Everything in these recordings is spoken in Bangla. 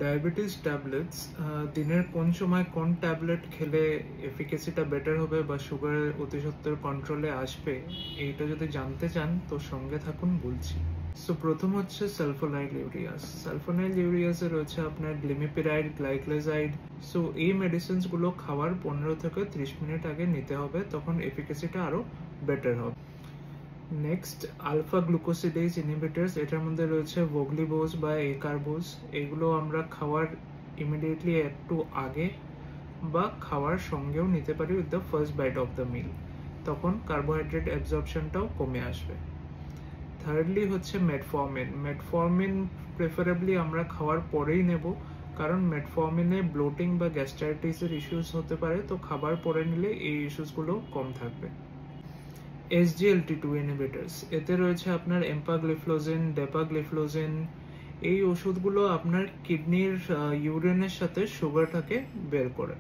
ডায়াবেটিস ট্যাবলেটস দিনের কোন সময় কোন ট্যাবলেট খেলে এফিকেসিটা বেটার হবে বা সুগারের অতিসত্বর কন্ট্রোলে আসবে, এইটা যদি জানতে চান তো সঙ্গে থাকুন, বলছি। সো প্রথম হচ্ছে সালফোনাইল ইউরিয়াস। সালফোনাইল ইউরিয়াসে রয়েছে আপনার গ্লিমিপিরাইড, গ্লাইক্লোজাইড। সো এই মেডিসিনসগুলো খাওয়ার 15 থেকে 30 মিনিট আগে নিতে হবে, তখন এফিকেসিটা আরও বেটার হবে। Next, alpha glucosidase inhibitors. এটার মধ্যে রয়েছে ভোগলিবোজ বা একারবোজ। এগুলো আমরা খাওয়ার ইমিডিয়েটলি একটু আগে বা খাওয়ার সঙ্গেও নিতে পারি with the first bite of the meal, তখন কার্বোহাইড্রেট অ্যাবজর্পশনটাও কমে আসবে। থার্ডলি হচ্ছে মেটফর্মিন। মেটফর্মিন প্রেফারেবলি আমরা খাওয়ার পরেই নেব, কারণ মেটফর্মিনে ব্লোটিং বা গ্যাস্ট্রাইটিসের ইস্যুস হতে পারে, তো খাবার পরে নিলে এই ইস্যুসগুলো কম থাকবে। SGLT2 ইনহিবিটরস, এতে রয়েছে আপনার এম্পাগ্লিফ্লোজিন, ডেপাগ্লিফ্লোজিন। এই ওষুধগুলো আপনার কিডনির ইউরিনের সাথে সুগারটাকে বের করে।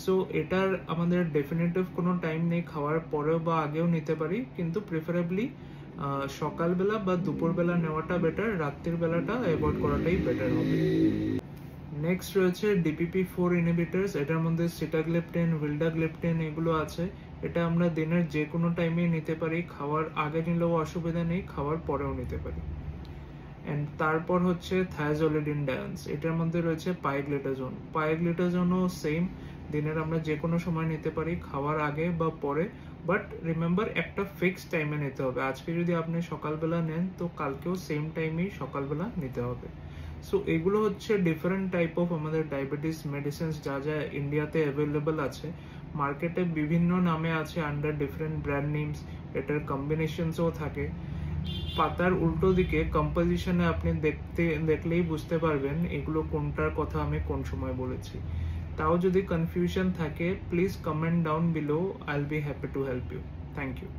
সো এটার আমাদের ডেফিনেটিভ কোনো টাইম নেই, খাওয়ার পরেও বা আগেও নিতে পারি, কিন্তু প্রিফারেবলি সকালবেলা বা দুপুরবেলা নেওয়াটা বেটার, রাত্রির বেলাটা অ্যাভয়েড করাটাই বেটার হবে। নেক্সট রয়েছে DPP4 ইনহিবিটরস। এটার মধ্যে সিটাগ্লিপটিন, ভিলডাগ্লিপটিন এগুলো আছে। এটা আমরা দিনের যে কোনো টাইমে নিতে পারি, খাওয়ার আগে নিলেও অসুবিধা নেই, খাওয়ার পরেও নিতে পারি। অ্যান্ড তারপর হচ্ছে থায়াজোলিডিন ডায়ান্স। এটার মধ্যে রয়েছে পাইগ্লিটাজোন। পাইগ্লিটাজোনও সেম, দিনের আমরা যে কোনো সময় নিতে পারি, খাওয়ার আগে বা পরে। বাট রিমেম্বার, একটা ফিক্সড টাইমে নিতে হবে। আজকে যদি আপনি সকালবেলা নেন তো কালকেও সেম টাইমেই সকালবেলা নিতে হবে। সো এগুলো হচ্ছে ডিফারেন্ট টাইপ অফ আমাদের ডায়াবেটিস মেডিসিনস যা যা ইন্ডিয়াতে অ্যাভেলেবল আছে। মার্কেটে বিভিন্ন নামে আছে, আন্ডার ডিফারেন্ট ব্র্যান্ড নেমস। এটার কম্বিনেশনসও থাকে। পাতার উল্টো দিকে কম্পোজিশনে আপনি দেখলেই বুঝতে পারবেন এগুলো কোনটার কথা আমি কোন সময় বলেছি। তাও যদি কনফিউশন থাকে, please comment down below, I will be happy to help you. Thank you.